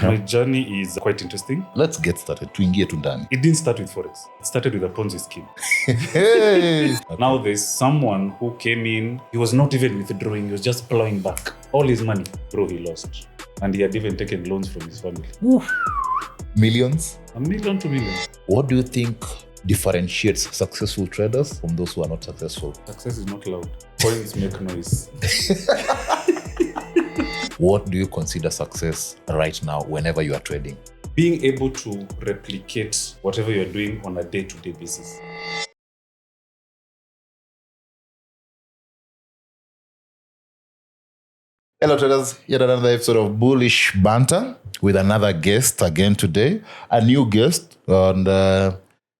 My journey is quite interesting. Let's get started. Tuingie tu ndani. It didn't start with Forex. It started with a Ponzi scheme. Hey! Now there's someone who came in. He was not even withdrawing. He was just plowing back. All his money, bro, he lost. And he had even taken loans from his family. Oof. Millions? $1 million to $2 million. What do you think differentiates successful traders from those who are not successful? Success is not loud. Coins make noise. What do you consider success right now whenever you are trading? Being able to replicate whatever you're doing on a day-to-day basis. Hello traders, yet another episode of Bullish Banter with another guest again today. A new guest, and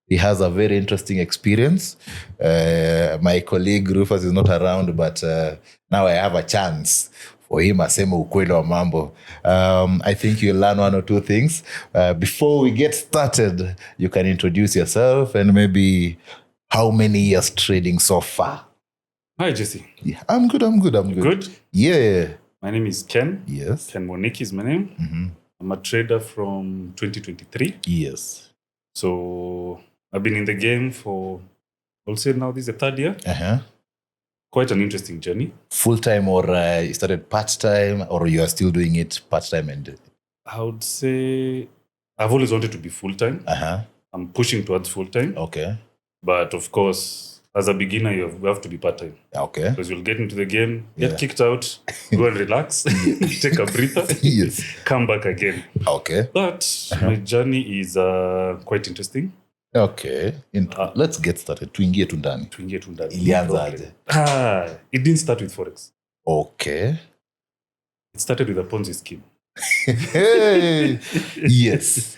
he has a very interesting experience. My colleague Rufus is not around, but now I have a chance for him aseme ukweli wa mambo. I think you'll learn one or two things. Before we get started, you can introduce yourself and maybe how many years trading so far. Hi, Jesse. Yeah, I'm good. Good? Yeah. My name is Ken. Yes. Ken Mwaniki is my name. Mm-hmm. I'm a trader from 2023. Yes. So I've been in the game for, I'll say now this is the third year. Uh-huh. Quite an interesting journey. Full-time or you started part-time or you are still doing it part-time? And I would say I've always wanted to be full-time. Uh-huh. I'm pushing towards full-time. Okay. But of course, as a beginner, you have to be part-time. Okay. Because you'll get into the game, get kicked out, go and relax, take a breather, Yes. come back again. Okay. But my journey is quite interesting. Okay. Let's get started. Tuingie tu ndani. Ilianza aje? It didn't start with Forex. Okay. It started with a Ponzi scheme. Hey! Yes.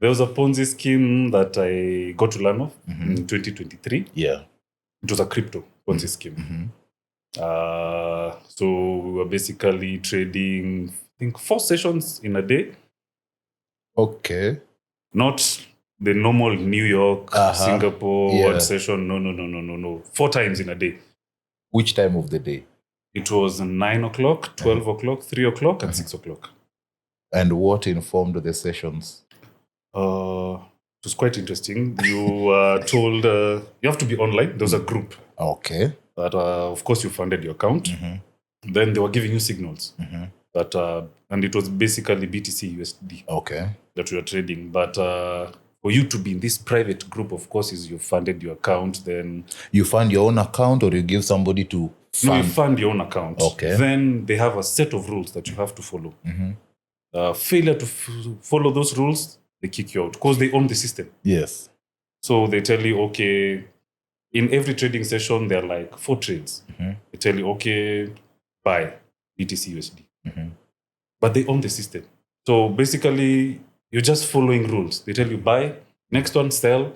There was a Ponzi scheme that I got to learn of in 2023. Yeah. It was a crypto Ponzi scheme. Mm-hmm. So we were basically trading, I think, 4 sessions in a day. Okay. Not the normal New York, Singapore one session. No. 4 times in a day. Which time of the day? It was 9 o'clock, 12 o'clock, 3 o'clock, and 6 o'clock. And what informed the sessions? It was quite interesting. You were told you have to be online. There was a group. Okay. That, of course, you funded your account. Mm-hmm. Then they were giving you signals. Mm-hmm. That, and it was basically BTC USD. Okay. That we were trading. But for you to be in this private group, of course, is you funded your account. Then you fund your own account, or you give somebody to fund? No, you fund your own account. Okay. Then they have a set of rules that you have to follow. Mm-hmm. Failure to follow those rules, they kick you out because they own the system. Yes. So they tell you, okay, in every trading session, there are like 4 trades. Mm-hmm. They tell you, okay, buy BTC USD. Mm-hmm. But they own the system. So basically, you're just following rules. They tell you buy, next one sell,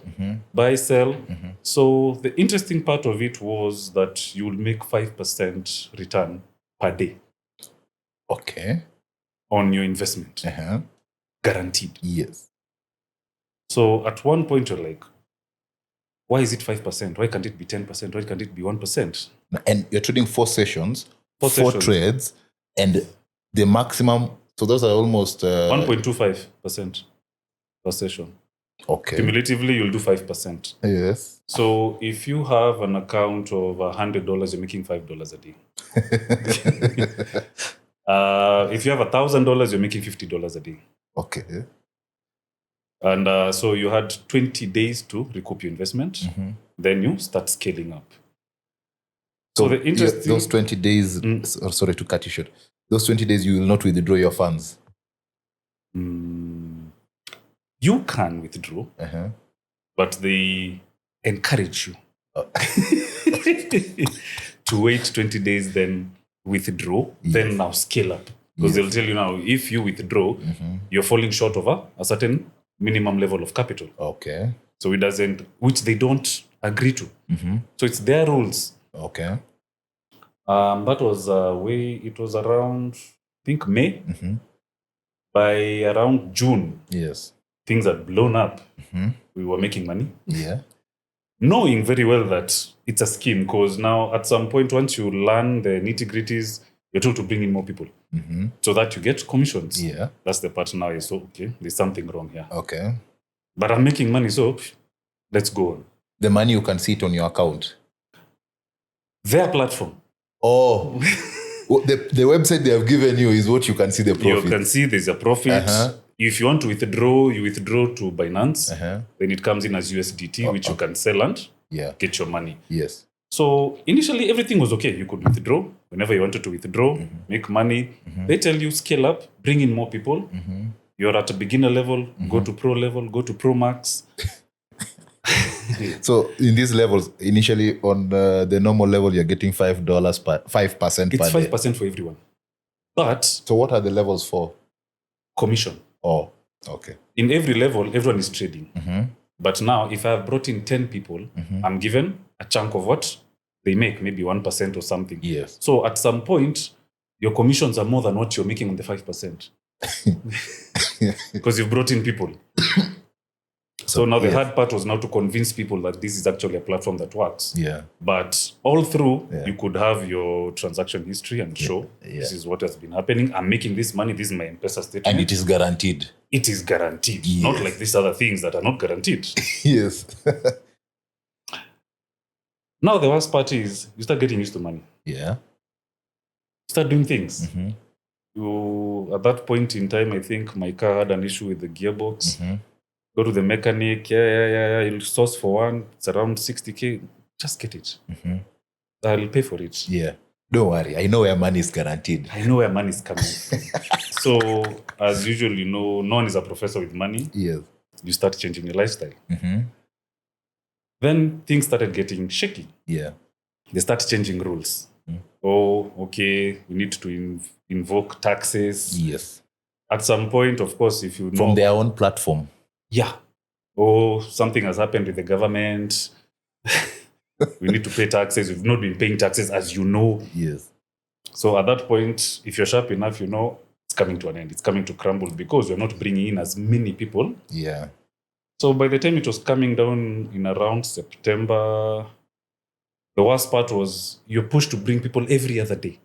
buy, sell. Mm-hmm. So the interesting part of it was that you will make 5% return per day. Okay. On your investment. Guaranteed. Yes. So at one point, you're like, why is it 5%? Why can't it be 10%? Why can't it be 1%? And you're trading 4 sessions, 4 trades, and the maximum, so those are almost 1.25% per session. Okay. Cumulatively, you'll do 5%. Yes. So if you have an account of $100, you're making $5 a day. If you have $1,000, you're making $50 a day. Okay. And so you had 20 days to recoup your investment. Then you start scaling up. So the interesting... those 20 days, sorry to cut you short, those 20 days you will not withdraw your funds? You can withdraw, but they encourage you to wait 20 days, then withdraw, then now scale up. Because they'll tell you now, if you withdraw, you're falling short of a certain minimum level of capital. Okay. So it doesn't, which they don't agree to. So it's their rules. Okay. That was it was around, I think, May. By around June, things had blown up. We were making money. Yeah. Knowing very well that it's a scheme, because now at some point, once you learn the nitty-gritties, you're told to bring in more people so that you get commissions. Yeah. That's the part now. So, okay, there's something wrong here. Okay. But I'm making money, so let's go on. The money you can see it on your account. Their platform. Oh, the website they have given you is what you can see the profit. You can see there's a profit. If you want to withdraw, you withdraw to Binance. Then it comes in as USDT, which you can sell and get your money. Yes. So initially, everything was okay. You could withdraw whenever you wanted to withdraw, make money. They tell you scale up, bring in more people. You're at a beginner level, go to pro level, go to pro max. So in these levels, initially on the normal level, you're getting $5 per 5% per day. It's 5% for everyone. But so what are the levels for? Commission. Oh, okay. In every level, everyone is trading. But now, if I have brought in 10 people, I'm given a chunk of what they make, maybe 1% or something. Yes. So at some point, your commissions are more than what you're making on the 5%. Because you've brought in people. So now the hard part was now to convince people that this is actually a platform that works. Yeah. But all through, you could have your transaction history and show this is what has been happening. I'm making this money. This is my M-Pesa statement. And it is guaranteed. It is guaranteed. Yes. Not like these other things that are not guaranteed. Yes. Now the worst part is you start getting used to money. Yeah. Start doing things. You, at that point in time, I think my car had an issue with the gearbox. Go to the mechanic. You'll source for one. It's around 60K. Just get it. I'll pay for it. Yeah. Don't worry. I know where money is guaranteed. I know where money is coming from. So, as usual, you know, no one is a professor with money. Yes. You start changing your lifestyle. Then things started getting shaky. Yeah. They start changing rules. Oh, okay, we need to invoke taxes. Yes. At some point, of course, if you know... From their own platform. Yeah. Oh, something has happened with the government. We need to pay taxes. We've not been paying taxes, as you know. Yes. So at that point, if you're sharp enough, you know, it's coming to an end. It's coming to crumble because you're not bringing in as many people. Yeah. So by the time it was coming down in around September, the worst part was you're pushed to bring people every other day.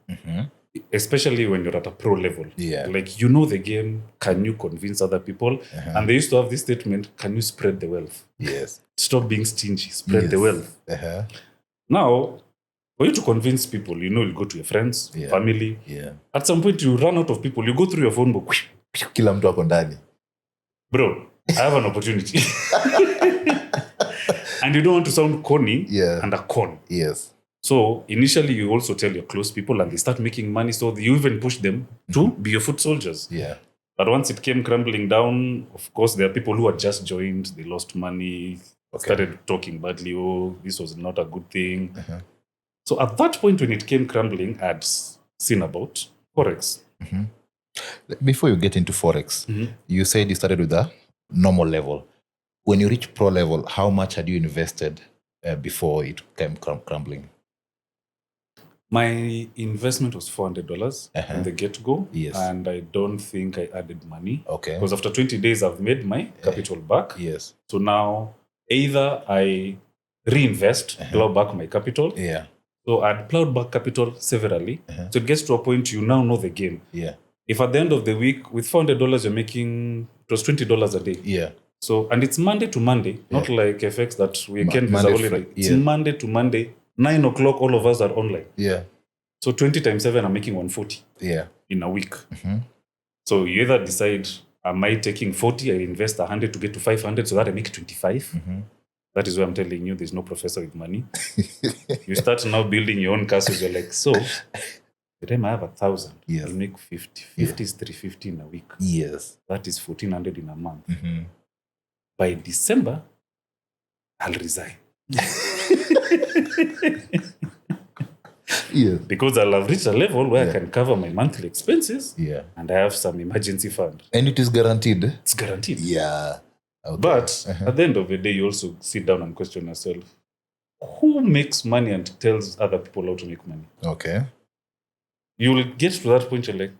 Especially when you're at a pro level. Yeah. Like, you know the game. Can you convince other people? And they used to have this statement, can you spread the wealth? Yes. Stop being stingy. Spread the wealth. Now, for you to convince people, you know, you go to your friends, family. Yeah. At some point, you run out of people. You go through your phone book. Kila mtu ako ndani. Bro, I have an opportunity. And you don't want to sound corny and a con. Yes. So initially, you also tell your close people and they start making money. So you even push them to be your foot soldiers. Yeah. But once it came crumbling down, of course, there are people who had just joined. They lost money, started talking badly. Oh, this was not a good thing. So at that point, when it came crumbling, I'd seen about Forex. Before you get into Forex, you said you started with a normal level. When you reach pro level, how much had you invested before it came crumbling? My investment was $400 in the get-go. Yes. And I don't think I added money. Okay. Because after 20 days, I've made my capital back. Yes. So now, either I reinvest, plow back my capital. Yeah. So I'd plowed back capital severally. So it gets to a point you now know the game. Yeah. If at the end of the week, with $400, you're making, it was $20 a day. Yeah. So, and it's Monday to Monday, not like FX that weekend is Monday, holiday. It's Monday to Monday, 9 o'clock, all of us are online. Yeah. So 20 times 7, I'm making 140 in a week. So you either decide, am I taking 40, I invest 100 to get to 500 so that I make 25? That is why I'm telling you, there's no professor with money. You start now building your own castles, you're like, so the time I have 1,000, I'll make 50. 50 is 350 in a week. Yes. That is 1,400 in a month. By December, I'll resign. Because I'll have reached a level where I can cover my monthly expenses and I have some emergency fund. And it is guaranteed? It's guaranteed. Yeah. Okay. But at the end of the day, you also sit down and question yourself, who makes money and tells other people how to make money? Okay. You will get to that point, you're like,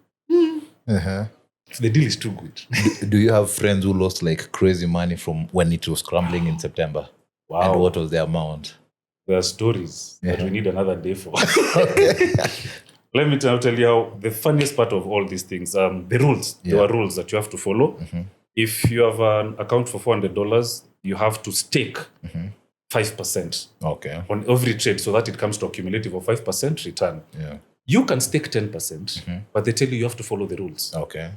the deal is too good. Do you have friends who lost like crazy money from when it was crumbling in September? Wow. And what was the amount? There are stories that we need another day for. let me tell you how the funniest part of all these things, the rules. Yeah. There are rules that you have to follow. If you have an account for $400, you have to stake 5% Okay. on every trade so that it comes to a cumulative of 5% return. Yeah. You can stake 10%, but they tell you have to follow the rules. Okay.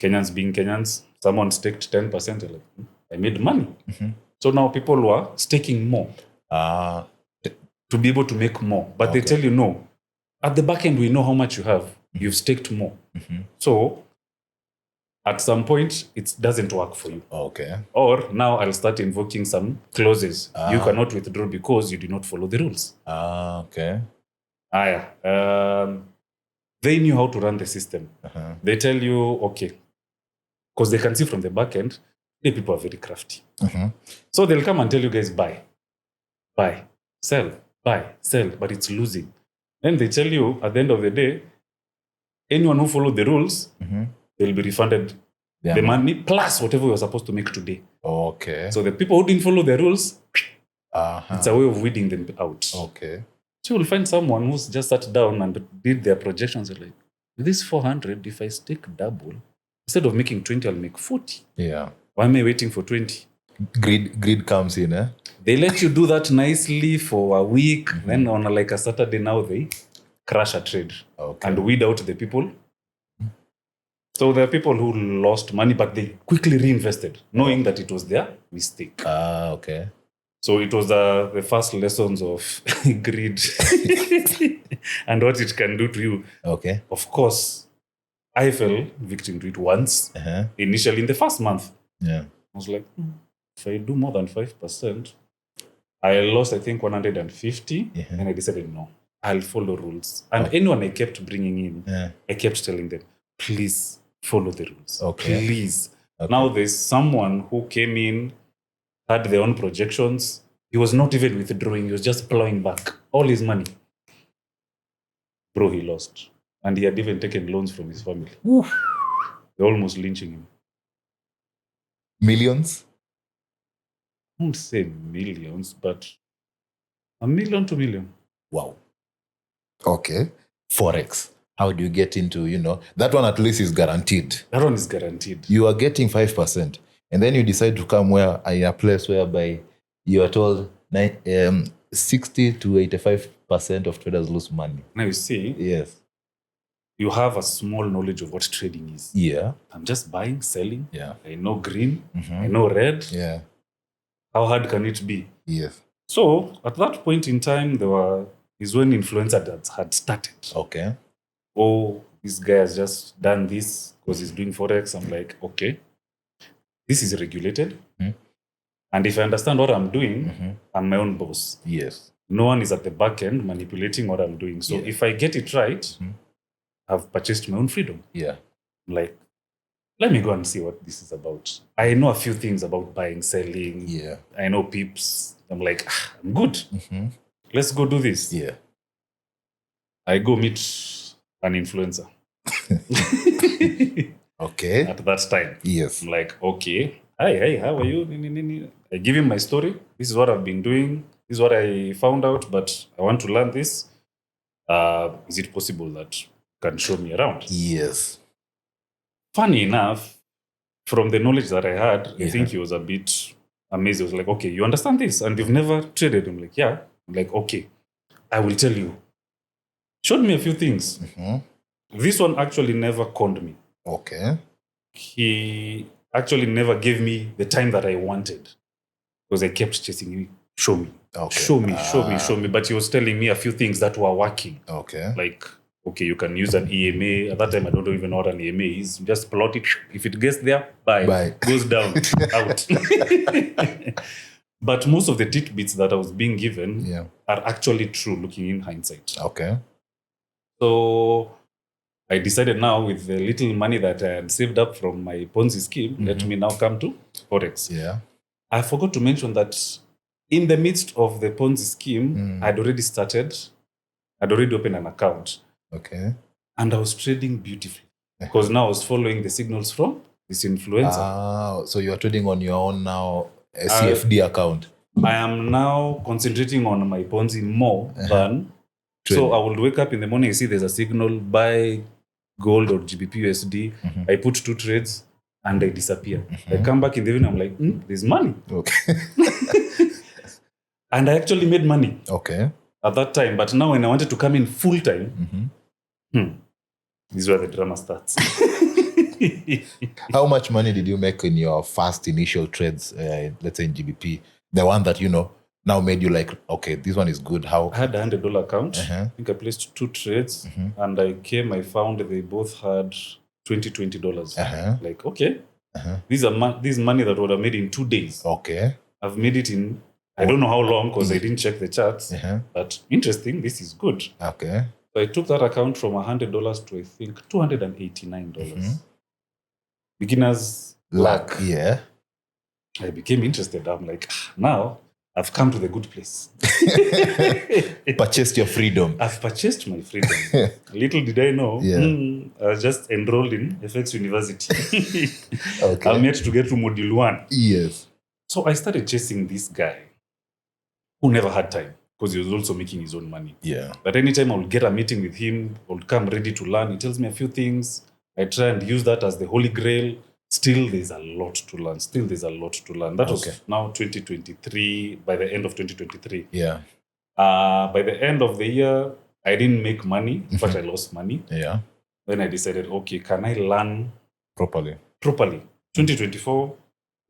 Kenyans being Kenyans, someone staked 10%, like, I made money. So now people were staking more to be able to make more. But they tell you, no, at the back end, we know how much you have. You've staked more. So at some point, it doesn't work for you. Okay. Or now I'll start invoking some clauses. You cannot withdraw because you did not follow the rules. Okay. They knew how to run the system. They tell you, okay, because they can see from the back end, the people are very crafty. So they'll come and tell you guys, buy, sell, but it's losing. Then they tell you, at the end of the day, anyone who followed the rules, they'll be refunded the money plus whatever you're supposed to make today. Okay. So the people who didn't follow the rules, it's a way of weeding them out. Okay. So you'll find someone who's just sat down and did their projections. Like, with this 400, if I stake double, instead of making 20, I'll make 40. Yeah. Why am I waiting for 20? Greed comes in, eh? They let you do that nicely for a week. Then on like a Saturday now, they crash a trade and weed out the people. So there are people who lost money, but they quickly reinvested, knowing that it was their mistake. Okay. So it was the first lessons of greed and what it can do to you. Okay. Of course, I fell victim to it once, initially in the first month. Yeah. I was like, if I do more than 5%, I lost, I think, 150. And I decided, no, I'll follow rules. And anyone I kept bringing in, I kept telling them, please follow the rules. Okay. Please. Now there's someone who came in, had their own projections. He was not even withdrawing. He was just plowing back all his money. Bro, he lost. And he had even taken loans from his family. Oof. They're almost lynching him. Millions? I won't say millions, but $1 million, $2 million. Wow. Okay. Forex. How do you get into, that one at least is guaranteed. That one is guaranteed. You are getting 5%. And then you decide to come in a place whereby you are told 60 to 85% of traders lose money. Now you see, yes, you have a small knowledge of what trading is. Yeah. I'm just buying, selling. Yeah. I know green. I know red. Yeah. How hard can it be? Yes. So at that point in time, is when influencer had started. Okay. Oh, this guy has just done this because he's doing Forex. I'm like, okay, this is regulated. And if I understand what I'm doing, I'm my own boss. Yes. No one is at the back end manipulating what I'm doing. So if I get it right, I've purchased my own freedom. Yeah. I'm like, let me go and see what this is about. I know a few things about buying, selling. Yeah. I know peeps. I'm like, I'm good. Let's go do this. Yeah. I go meet an influencer. Okay. At that time. Yes. I'm like, okay. Hi, how are you? I give him my story. This is what I've been doing. This is what I found out, but I want to learn this. Is it possible that you can show me around? Yes. Funny enough, from the knowledge that I had, I think he was a bit amazed. He was like, okay, you understand this? And you've never traded? I'm like, yeah. I'm like, okay, I will tell you. Showed me a few things. This one actually never conned me. Okay. He actually never gave me the time that I wanted because I kept chasing him. Show me. Okay. Show me. But he was telling me a few things that were working. Okay. Like, okay, you can use an EMA. At that time, I don't even know what an EMA is. Just plot it. If it gets there, buy. Goes down, out. But most of the tidbits that I was being given are actually true looking in hindsight. Okay. So I decided now with the little money that I had saved up from my Ponzi scheme, let me now come to Forex. Yeah. I forgot to mention that in the midst of the Ponzi scheme, I'd already opened an account. Okay. And I was trading beautifully because now I was following the signals from this influencer. So you're trading on your own now, a CFD account. I am now concentrating on my Ponzi more than So I would wake up in the morning, I see there's a signal, buy gold or GBP USD. I put 2 trades and I disappear. I come back in the evening, I'm like, there's money. Okay. And I actually made money Okay. at that time. But now when I wanted to come in full time, this is where the drama starts. How much money did you make in your first initial trades, let's say in GBP? The one that, now made you like, okay, this one is good. How? I had a $100 account. I think I placed 2 trades and I found they both had $20. Like, okay, this is money that would have made in 2 days. Okay. I've made it in, I don't know how long because I didn't check the charts, but interesting, this is good. Okay. So I took that account from $100 to I think $289. Beginner's luck. Yeah. I became interested. I'm like, now I've come to the good place. Purchased your freedom. I've purchased my freedom. Little did I know, I was just enrolled in FX University. Okay. I'm yet to get to module 1. Yes. So I started chasing this guy who never had time because he was also making his own money. Yeah. But anytime I would get a meeting with him, I would come ready to learn. He tells me a few things. I try and use that as the holy grail. Still, there's a lot to learn. That was now 2023, by the end of 2023. Yeah. By the end of the year, I didn't make money. In fact, I lost money. Yeah. Then I decided, okay, can I learn properly? 2024,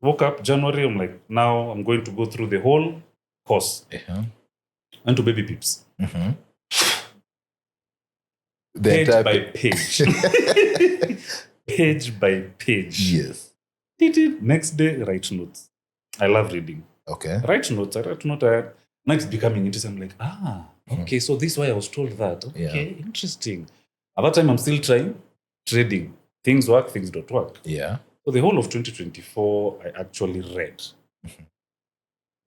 woke up January. I'm like, now I'm going to go through the whole course. And to baby peeps. Page by page. Page by page. Yes. Next day, write notes. I love reading. Okay. Write notes. Now it's becoming interesting. I'm like, okay, so this is why I was told that. Okay, interesting. At that time, I'm still trading. Things work, things don't work. Yeah. So the whole of 2024, I actually read.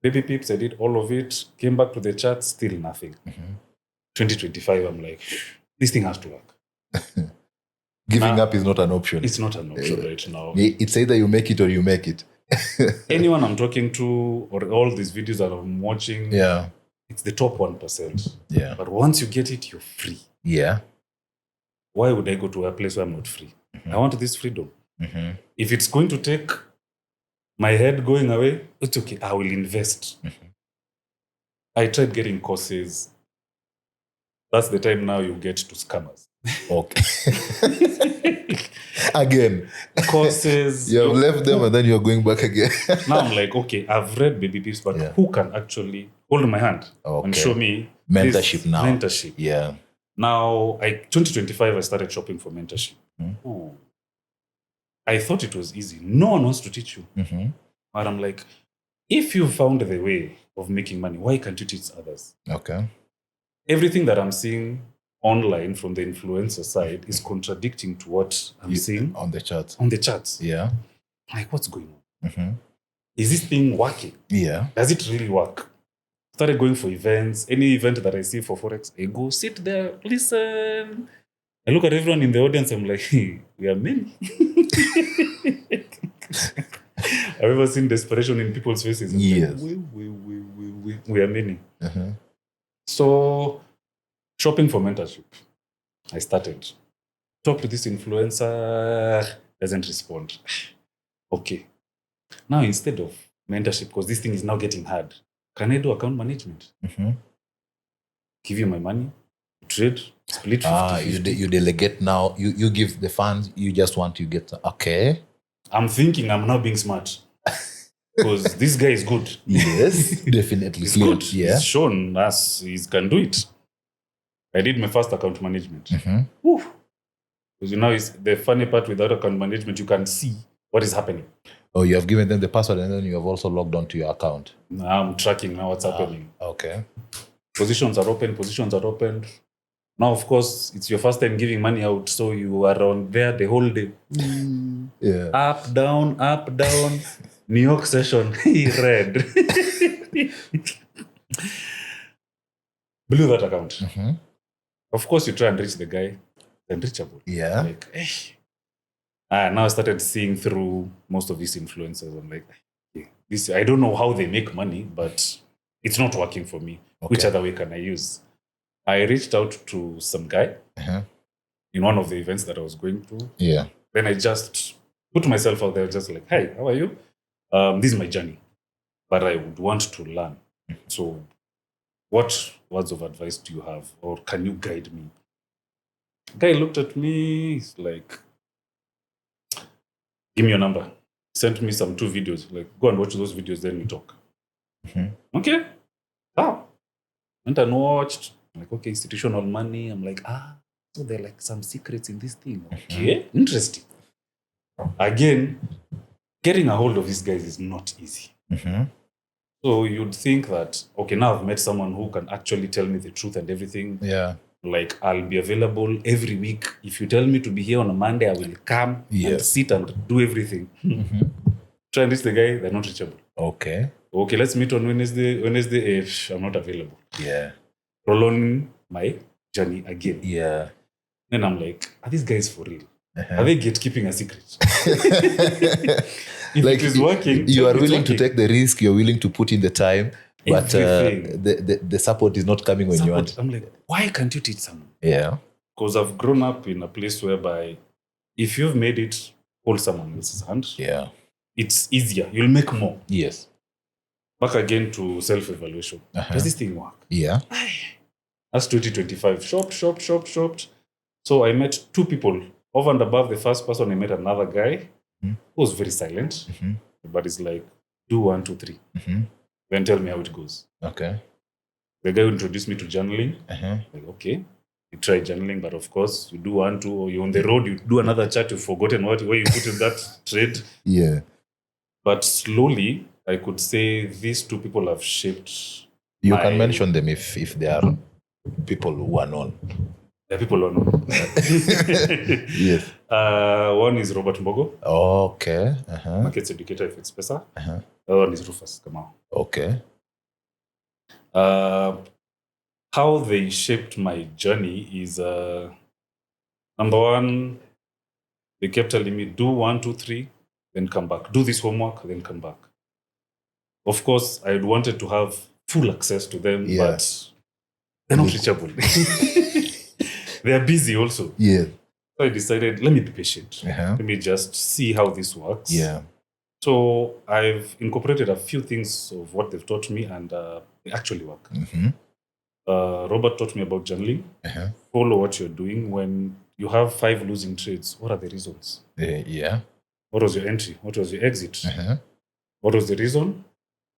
Baby peeps, I did all of it. Came back to the chart, still nothing. 2025, I'm like, this thing has to work. Giving up is not an option. It's not an option right now. It's either you make it or you make it. Anyone I'm talking to or all these videos that I'm watching, it's the top 1%. Yeah. But once you get it, you're free. Yeah. Why would I go to a place where I'm not free? I want this freedom. If it's going to take my head going away, it's okay. I will invest. I tried getting courses. That's the time now you get to scammers. Okay. Again. Courses. You have left them and then you're going back again. Now I'm like, okay, I've read baby peeps, but who can actually hold my hand and show me mentorship now? Mentorship. Yeah. Now, 2025, I started shopping for mentorship. I thought it was easy. No one wants to teach you. But I'm like, if you found the way of making money, why can't you teach others? Okay. Everything that I'm seeing online from the influencer side is contradicting to what I'm seeing on the charts. On the charts. Yeah. Like, what's going on? Is this thing working? Yeah. Does it really work? Started going for events. Any event that I see for Forex, I go sit there, listen. I look at everyone in the audience, I'm like, hey, we are many. I've ever seen desperation in people's faces. Yes. Like, we are many. So, shopping for mentorship. I started. Talk to this influencer, doesn't respond. Okay. Now, instead of mentorship, because this thing is now getting hard, can I do account management? Give you my money, trade, split 50-50. You delegate now. You give the funds. You just want to get. Okay. I'm thinking I'm now being smart. Because this guy is good. Yes, definitely. He's good. Yeah. He's shown us he can do it. I did my first account management. Because it's the funny part with that account management, you can see what is happening. Oh, you have given them the password and then you have also logged onto your account. Now I'm tracking what's happening. Okay. Positions are opened. Now, of course, it's your first time giving money out, so you are on there the whole day. Yeah. Up, down. New York session, red. Blew that account. Of course, you try and reach the guy. Unreachable. Yeah. Like, now I started seeing through most of these influencers. I'm like, this. I don't know how they make money, but it's not working for me. Okay. Which other way can I use? I reached out to some guy in one of the events that I was going to. Yeah. Then I just put myself out there, just like, "Hi, how are you? This is my journey, but I would want to learn. So, what words of advice do you have, or can you guide me?" Guy looked at me, he's like, "Give me your number." Sent me some 2 videos, like, "Go and watch those videos, then we talk." Okay. Went and watched. I'm like, okay, institutional money. I'm like, so there are like some secrets in this thing. Okay, interesting. Again, getting a hold of these guys is not easy. So you'd think that, okay, now I've met someone who can actually tell me the truth and everything. Yeah. Like, I'll be available every week. If you tell me to be here on a Monday, I will come and sit and do everything. Try and reach the guy, they're not reachable. Okay, let's meet on Wednesday. I'm not available. Yeah. Prolonging my journey again. Yeah. Then I'm like, are these guys for real? Are they gatekeeping a secret? If Like, it is working, you are willing to take the risk, you're willing to put in the time, but everything. the support is not coming when you want. I'm like, why can't you teach someone? Yeah. Because I've grown up in a place whereby if you've made it, hold someone else's hand. Yeah. It's easier. You'll make more. Yes. Back again to self-evaluation. Does this thing work? Yeah. That's 2025. Shopped. So I met 2 people. Over and above the first person, I met another guy who was very silent. But it's like, do 1, 2, 3. Then tell me how it goes. Okay. The guy who introduced me to journaling. Like, okay, you try journaling, but of course, you do 1, 2, or you're on the road, you do another chat, you've forgotten where you put in that trade. Yeah. But slowly, I could say these 2 people have shaped. You can mention them if they are people who are known. The people who are known. Yes. One is Robert Mbogo. Okay. Markets educator of Expressa. The other one is Rufus Kamau. Okay. How they shaped my journey is number one, they kept telling me, do 1, 2, 3, then come back. Do this homework, then come back. Of course, I wanted to have full access to them, but they're not reachable. They are busy also. Yeah. So I decided, let me be patient. Let me just see how this works. Yeah. So I've incorporated a few things of what they've taught me, and they actually work. Robert taught me about journaling. Follow what you're doing. When you have 5 losing trades, what are the reasons? Yeah. What was your entry? What was your exit? What was the reason?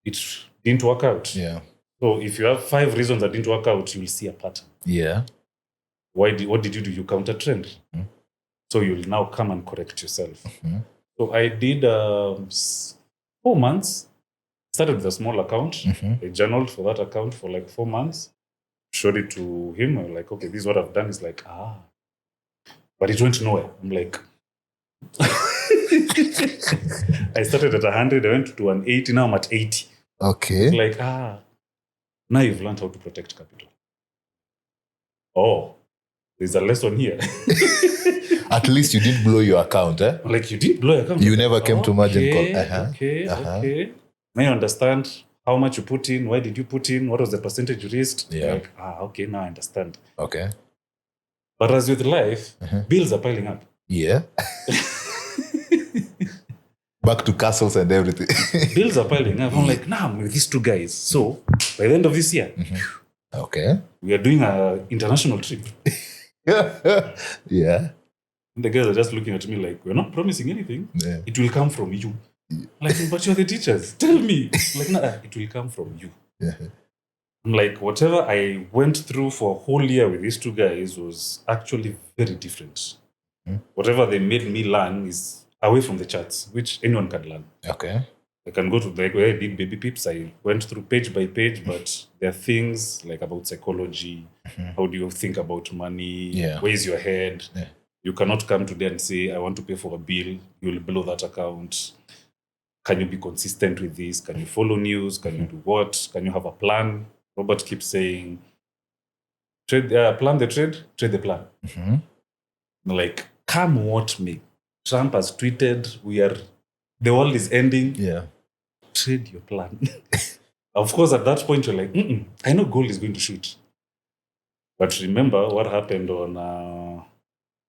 It didn't work out. Yeah. So if you have 5 reasons that didn't work out, you'll see a pattern. Yeah. What did you do? You counter trend. So you'll now come and correct yourself. So I did 4 months. Started with a small account. I journaled for that account for like 4 months. Showed it to him. I was like, okay, this is what I've done. He's like, but it went nowhere. I'm like, I started at 100. I went to an 80. Now I'm at 80. Okay. It's like, now you've learned how to protect capital. Oh, there's a lesson here. At least you didn't blow your account, eh? Like, you didn't blow your account. You never came to margin call. Okay. Now you understand how much you put in. Why did you put in? What was the percentage you risked? Yeah. Like, okay, now I understand. Okay. But as with life, bills are piling up. Yeah. Back to castles and everything. Bills are piling up. I'm like, nah, I'm with these 2 guys. So by the end of this year, okay, we are doing an international trip. Yeah. And the guys are just looking at me like, we're not promising anything. Yeah. It will come from you. Like, but you're the teachers. Tell me. Like, nah, it will come from you. Yeah. I'm like, whatever I went through for a whole year with these 2 guys was actually very different. Whatever they made me learn is away from the charts, which anyone can learn. Okay. I can go to the where I did baby pips. I went through page by page, but there are things like about psychology. How do you think about money? Yeah. Where is your head? Yeah. You cannot come today and say, I want to pay for a bill. You'll blow that account. Can you be consistent with this? Can you follow news? Can you do what? Can you have a plan? Robert keeps saying, plan the trade, trade the plan. Like, come what may. Trump has tweeted, the world is ending. Yeah. Trade your plan. Of course, at that point, you're like, I know gold is going to shoot. But remember what happened on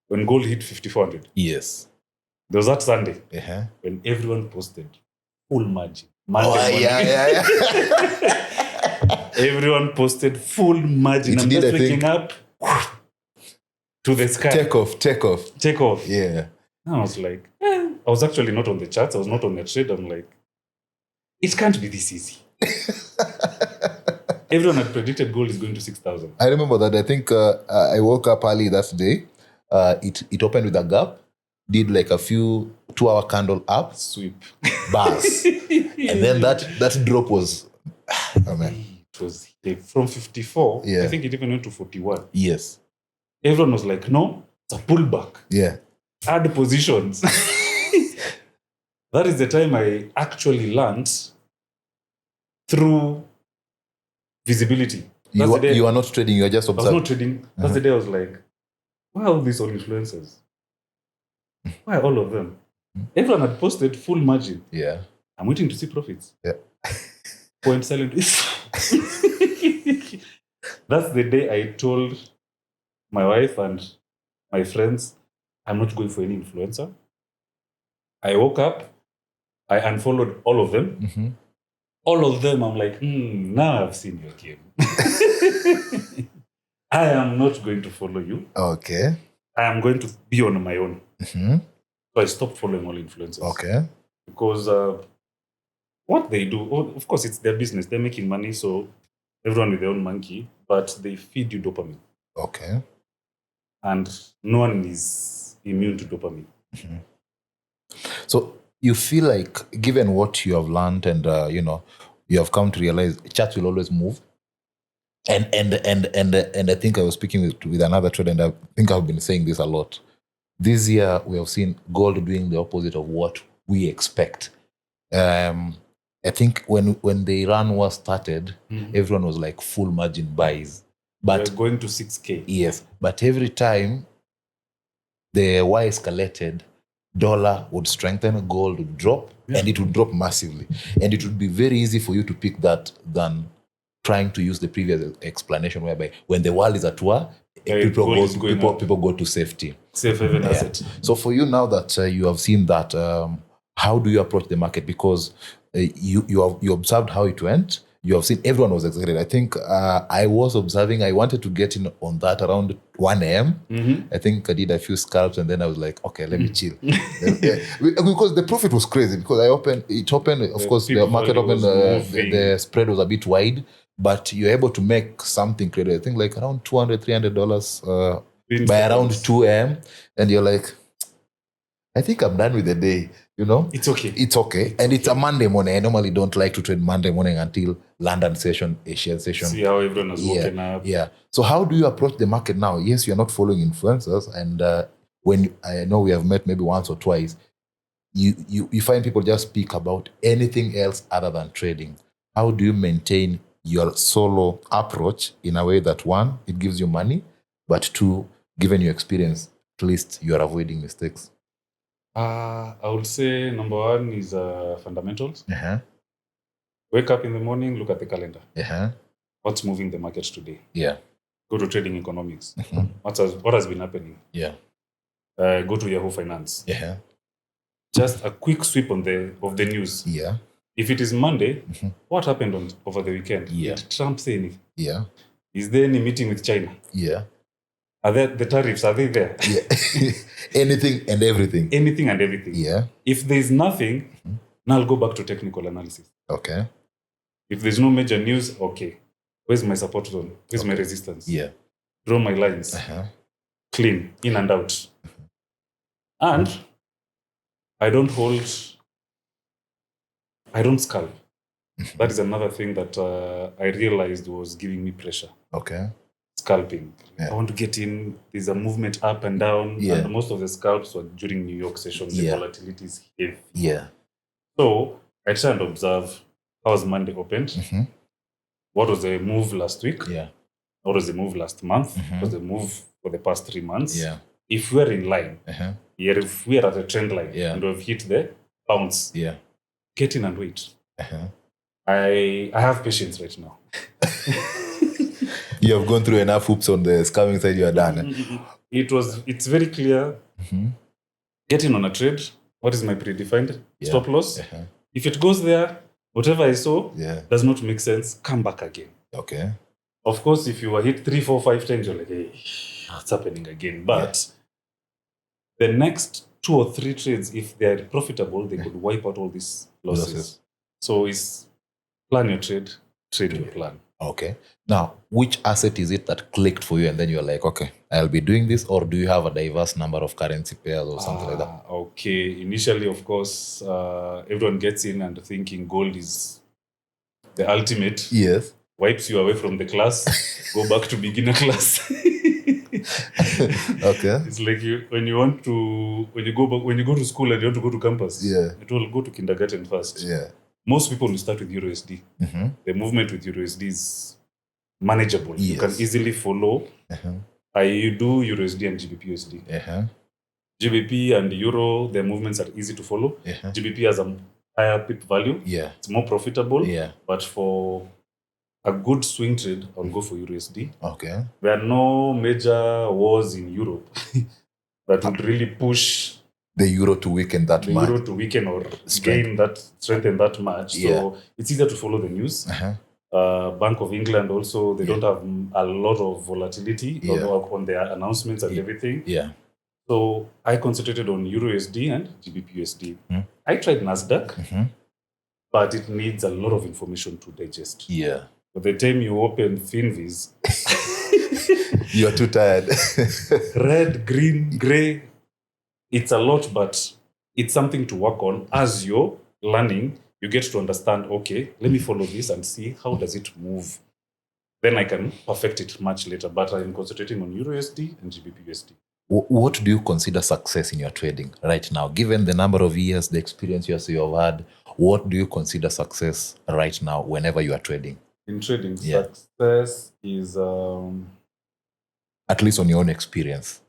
when gold hit 5,400. Yes. There was that Sunday Uh-huh. when everyone posted full margin. Oh, Monday morning. yeah. Everyone posted full margin. It I'm did, just I think. waking up to the sky. Take off. Take off. Yeah. And I was like, I was actually not on the charts. I was not on the trade. I'm like, it can't be this easy. Everyone had predicted gold is going to 6,000. I remember that. I think I woke up early that day. It opened with a gap, did like a few 2-hour candle up, Sweep. bars. And then that drop was, oh man. It was from 54, Yeah. I think it even went to 41. Yes. Everyone was like, no, it's a pullback. Yeah. Add positions. That is the time I actually learned through visibility. You are not trading, you are just I was observing. not trading. That's the day I was like, why are all these all influencers? Why all of them? Everyone had posted full margin. Yeah. I'm waiting to see profits. Yeah. Point silent. That's the day I told my wife and my friends, I'm not going for any influencer. I woke up, I unfollowed all of them. Mm-hmm. All of them, I'm like, now I've seen your game. I am not going to follow you. Okay. I am going to be on my own. Mm-hmm. So I stopped following all influencers. Okay. Because what they do, of course, it's their business. They're making money, so everyone with their own monkey, but they feed you dopamine. Okay. And no one is immune to dopamine. Mm-hmm. So you feel like, given what you have learned and, you have come to realize charts will always move. And I think I was speaking with another trader, and I think I've been saying this a lot. This year, we have seen gold doing the opposite of what we expect. I think when the Iran war started, everyone was like full margin buys. But we're going to 6K. Yes, but every time the war escalated, dollar would strengthen, gold would drop, and it would drop massively. And it would be very easy for you to pick that than trying to use the previous explanation whereby when the world is at war, people go to safety. Safe haven asset. So for you now that you have seen that, how do you approach the market? Because you observed how it went. You have seen everyone was excited. I think I was observing. I wanted to get in on that around 1 a.m. Mm-hmm. I think I did a few scalps and then I was like, okay, let me chill. Because the profit was crazy because it opened, of course, the market opened, the spread was a bit wide, but you're able to make something crazy. I think like around $200, $300 by around 2 a.m. And you're like, I think I'm done with the day. It's okay. And it's a Monday morning. I normally don't like to trade Monday morning until London session, Asian session. See how everyone has woken up. Yeah. So how do you approach the market now? Yes, you're not following influencers. And when I know we have met maybe once or twice, you find people just speak about anything else other than trading. How do you maintain your solo approach in a way that, one, it gives you money, but two, given your experience, at least you are avoiding mistakes? I would say number one is fundamentals. Uh-huh. Wake up in the morning, look at the calendar. Uh-huh. What's moving the market today? Yeah. Go to trading economics. Mm-hmm. What has been happening? Yeah. Go to Yahoo Finance. Yeah. Just a quick sweep of the news. Yeah. If it is Monday, what happened over the weekend? Yeah. Did Trump say anything? Yeah. Is there any meeting with China? Yeah. Are there the tariffs? Are they there? Yeah. Anything and everything. Anything and everything. Yeah. If there's nothing, now I'll go back to technical analysis. Okay. If there's no major news, okay. Where's my support zone? Where's my resistance? Yeah. Draw my lines. Uh-huh. Clean, in and out. And I don't scalp. That is another thing that I realized was giving me pressure. Okay. Scalping. Yeah. I want to get in. There's a movement up and down. Yeah. And most of the scalps were during New York session. The volatility is heavy. Yeah. So I try and observe how was Monday opened. Mm-hmm. What was the move last week? Yeah. What was the move last month? Mm-hmm. What was the move for the past 3 months? Yeah. If we're in line, if we're at a trend line and we've hit the bounce, get in and wait. I have patience right now. You have gone through enough hoops on the scamming side. You are done. It's very clear. Getting on a trade, what is my predefined stop loss? If it goes there, whatever I saw does not make sense, come back again. Okay. Of course, if you were hit 3, 4, 5 times, you're like, hey, what's happening again? But the next 2 or 3 trades, if they're profitable, they could wipe out all these losses. So it's plan your trade your plan. Okay. Now, which asset is it that clicked for you and then you're like, okay, I'll be doing this? Or do you have a diverse number of currency pairs or something like that? Okay. Initially, of course, everyone gets in and thinking gold is the ultimate. Yes. Wipes you away from the class, go back to beginner class. Okay. It's like when you go to school and you want to go to campus. It will go to kindergarten first. Most people will start with EURUSD. The movement with EURUSD is manageable. You can easily follow. I do EURUSD and GBP USD. GBP and Euro, their movements are easy to follow. GBP has a higher pip value. It's more profitable. But for a good swing trade, I'll go for EURUSD. Okay. There are no major wars in Europe that would really push the euro to weaken that much. The euro to weaken or strengthen that much. So it's easier to follow the news. Bank of England also, they don't have a lot of volatility on their announcements and everything. So I concentrated on EURUSD and GBP USD. I tried NASDAQ, but it needs a lot of information to digest. By the time you open Finviz, you're too tired. Red, green, gray, it's a lot, but it's something to work on. As you're learning, you get to understand, okay, let me follow this and see how does it move. Then I can perfect it much later, but I'm concentrating on EURUSD and GBP USD. What do you consider success in your trading right now? Given the number of years, the experience you have had, what do you consider success right now whenever you are trading? In trading, success is... at least on your own experience.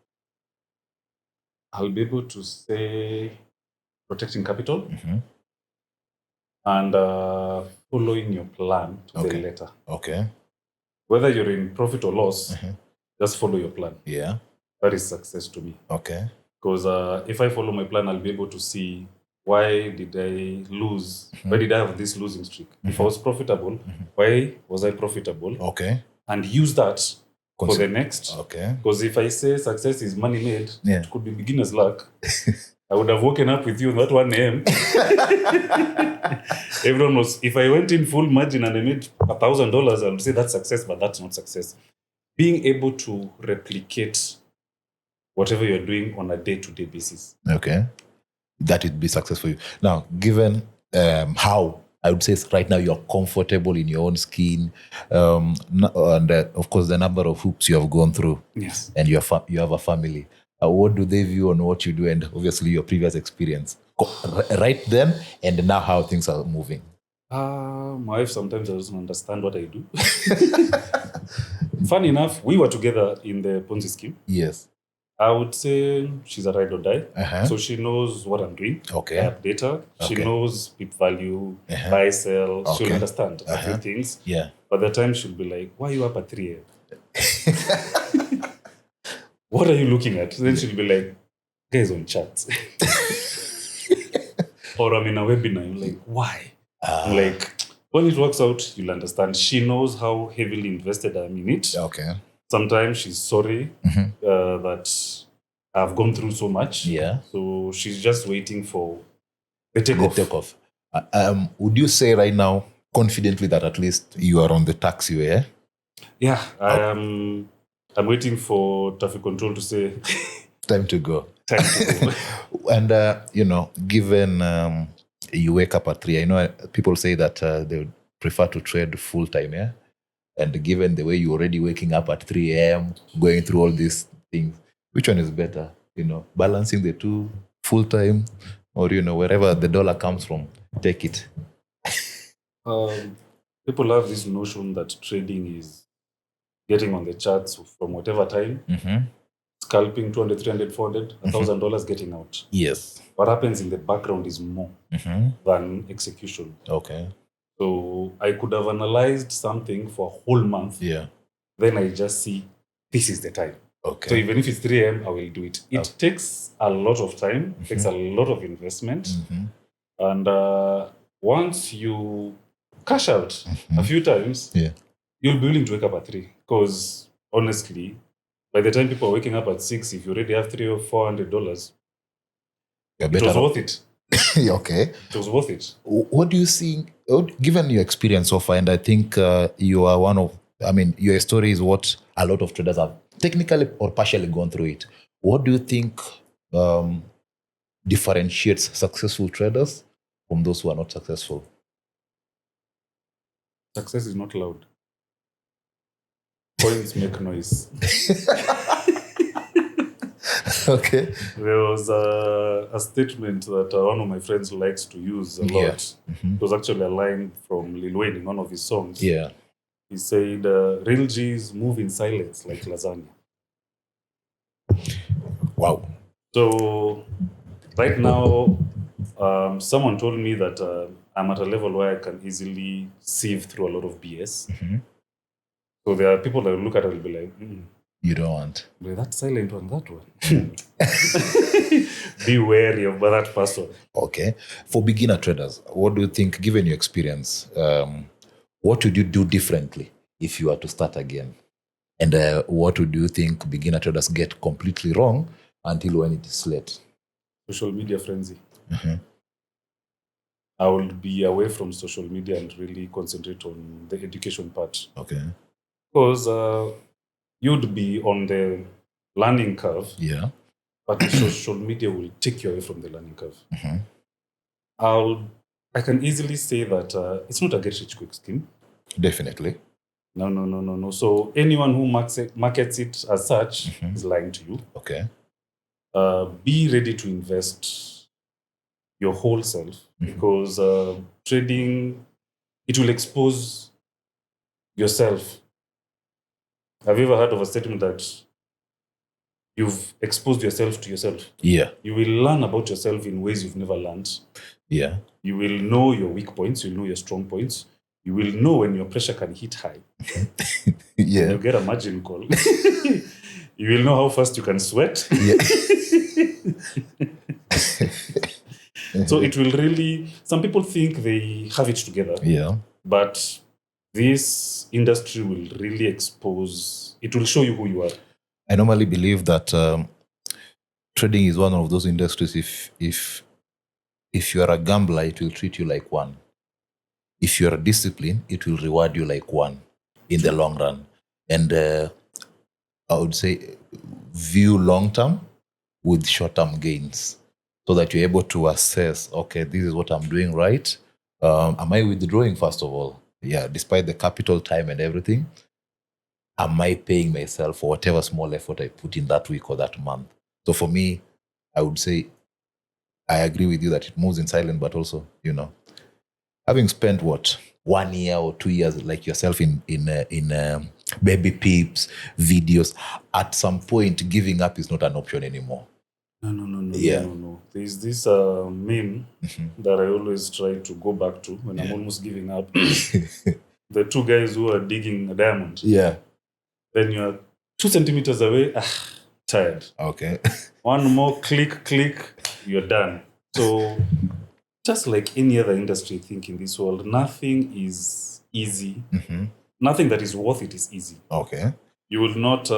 I'll be able to say protecting capital and following your plan to the letter. Okay. Whether you're in profit or loss, just follow your plan. That is success to me. Okay. Because if I follow my plan, I'll be able to see why did I lose? Why did I have this losing streak? If I was profitable, why was I profitable? Okay. And use that for the next. Okay. Because if I say success is money made, it could be beginner's luck. I would have woken up with you at 1 a.m. Everyone was, if I went in full margin and I made $1,000, I would say that's success, but that's not success. Being able to replicate whatever you're doing on a day-to-day basis. Okay. That would be success for you. Now, given how, I would say right now you're comfortable in your own skin, and of course the number of hoops you have gone through, and you have a family. What do they view on what you do, and obviously your previous experience right then and now how things are moving? My wife sometimes doesn't understand what I do. Funny enough, we were together in the Ponzi scheme. Yes. I would say she's a ride or die. So she knows what I'm doing. Okay. I update her. She knows pip value, buy, sell. She'll understand a few things. By the time she'll be like, why are you up at 3 a.m.? What are you looking at? Then she'll be like, guys on chats. Or I'm in a webinar. I'm like, why? I'm like, when it works out, you'll understand. She knows how heavily invested I'm in it. Okay. Sometimes she's sorry that I've gone through so much. So she's just waiting for the takeoff. Would you say right now, confidently, that at least you are on the taxiway? Yeah, I'm waiting for traffic control to say, time to go. Time to go. And, given you wake up at 3, I know people say that they would prefer to trade full time, And given the way you're already waking up at 3 a.m., going through all these things, which one is better? Balancing the two, full time, or, wherever the dollar comes from, take it. People have this notion that trading is getting on the charts from whatever time, scalping 200, 300, 400, $1,000 getting out. Yes. What happens in the background is more than execution. Okay. So I could have analyzed something for a whole month then I just see this is the time. Okay. So even if it's 3 a.m., I will do it. It takes a lot of time, takes a lot of investment. And once you cash out a few times, you'll be willing to wake up at 3. Because honestly, by the time people are waking up at 6, if you already have $300 or $400, it was worth it. Okay. It was worth it. What do you think, given your experience so far, and I think you are one of, your story is what a lot of traders have technically or partially gone through it. What do you think differentiates successful traders from those who are not successful? Success is not loud. Coins make noise. Okay. There was a statement that one of my friends likes to use a lot. It was actually a line from Lil Wayne in one of his songs. Yeah. He said, real G's move in silence like lasagna. Wow. So right now, someone told me that I'm at a level where I can easily sieve through a lot of BS. So there are people that will look at it and be like, you don't want. That silent one, that one. Be wary of that person. Okay. For beginner traders, what do you think, given your experience, what would you do differently if you were to start again? And what would you think beginner traders get completely wrong until when it is late? Social media frenzy. I will be away from social media and really concentrate on the education part. Okay. Because you'd be on the learning curve. Yeah. But the social media will take you away from the learning curve. I can easily say that it's not a get-rich-quick scheme. Definitely. No. So anyone who markets it as such is lying to you. Okay. Be ready to invest your whole self because trading, it will expose yourself. Have you ever heard of a statement that you've exposed yourself to yourself? Yeah. You will learn about yourself in ways you've never learned. Yeah. You will know your weak points. You'll know your strong points. You will know when your pressure can hit high. Yeah. When you get a margin call. You will know how fast you can sweat. Yeah. So it will really, some people think they have it together. Yeah. But this industry will really expose, it will show you who you are. I normally believe that trading is one of those industries, if you are a gambler, it will treat you like one. If you are disciplined, it will reward you like one in the long run. And I would say view long-term with short-term gains so that you're able to assess, okay, this is what I'm doing right. Am I withdrawing, first of all? Yeah, despite the capital, time, and everything, am I paying myself for whatever small effort I put in that week or that month? So for me, I would say I agree with you that it moves in silence, but also, having spent 1 year or 2 years like yourself in baby peeps videos, at some point giving up is not an option anymore. No. There's this meme that I always try to go back to when I'm almost giving up. The two guys who are digging a diamond. Yeah. Then you're 2 centimeters away, tired. Okay. One more click, you're done. So just like any other industry, I think, in this world, nothing is easy. Nothing that is worth it is easy. Okay. You will not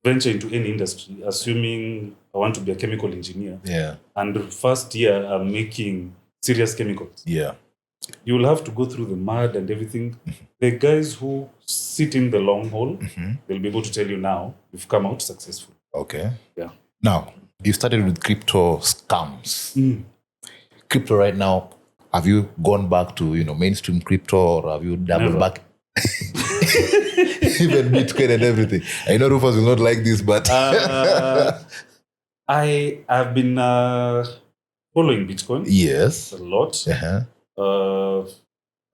venture into any industry assuming I want to be a chemical engineer. Yeah. And first year I'm making serious chemicals. Yeah. You will have to go through the mud and everything. The guys who sit in the long haul, they'll be able to tell you now, you've come out successful. Okay. Yeah. Now, you started with crypto scams. Crypto right now, have you gone back to, mainstream crypto, or have you doubled back? Even Bitcoin and everything. I know Rufus will not like this, but I have been following Bitcoin. Yes. A lot.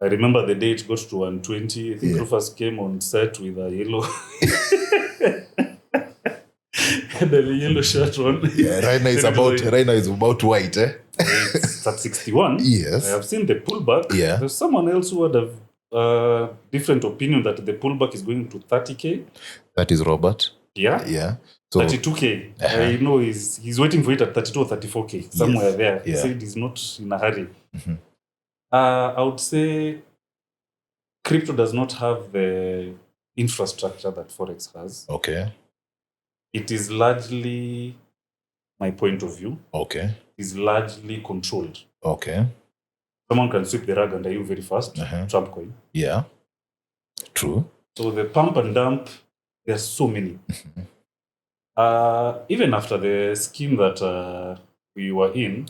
I remember the day it got to 120. I think Rufus came on set with a yellow and a yellow shirt on. Yeah, right now it's about white, eh? It's at 61. Yes. I have seen the pullback. Yeah. There's someone else who would have different opinion that the pullback is going to 30K. That is Robert. Yeah. Yeah. So 32K. I know he's waiting for it at 32 or 34K, somewhere there. He said he's not in a hurry. I would say crypto does not have the infrastructure that Forex has. Okay. It is largely, my point of view, is largely controlled. Okay. Someone can sweep the rug under you very fast. Trump coin. Yeah. True. So the pump and dump, there's so many. Even after the scheme that we were in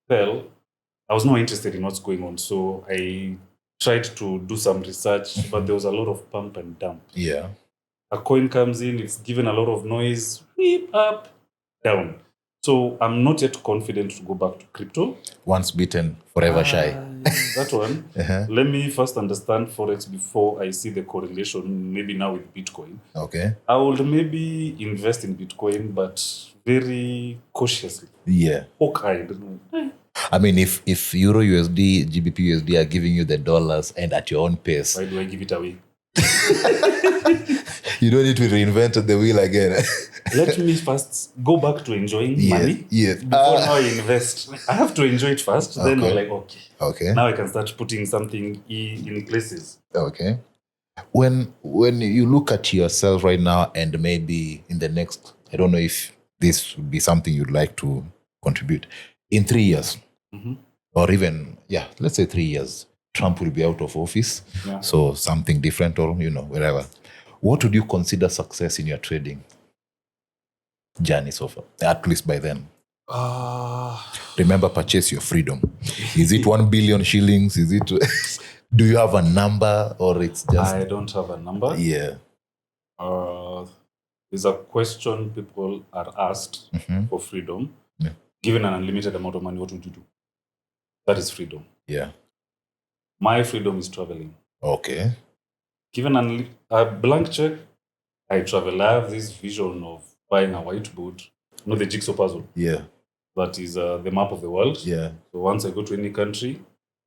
fell, I was not interested in what's going on. So I tried to do some research, but there was a lot of pump and dump. Yeah. A coin comes in, it's given a lot of noise, whip up, down. So I'm not yet confident to go back to crypto. Once bitten, forever shy. That one. Let me first understand Forex before I see the correlation, maybe now with Bitcoin. Okay. I would maybe invest in Bitcoin, but very cautiously. Yeah. Hawk-eyed. I mean, if Euro USD, GBP USD are giving you the dollars and at your own pace. Why do I give it away? You don't need to reinvent the wheel again. Let me first go back to enjoying money. Yes. Before now I invest. I have to enjoy it first. Then I'm like, okay. Now I can start putting something in places. Okay. When you look at yourself right now and maybe in the next, I don't know if this would be something you'd like to contribute. In 3 years, or even, let's say 3 years, Trump will be out of office. Yeah. So something different or, wherever. What would you consider success in your trading journey so far? At least by then. Remember, purchase your freedom. Is it 1 billion shillings? Is it... Do you have a number or it's just... I don't have a number. Yeah. There's a question people are asked for freedom. Yeah. Given an unlimited amount of money, what would you do? That is freedom. Yeah. My freedom is traveling. Okay. Given a blank check, I travel. I have this vision of buying a whiteboard, the jigsaw puzzle. Yeah. That is the map of the world. Yeah. So once I go to any country,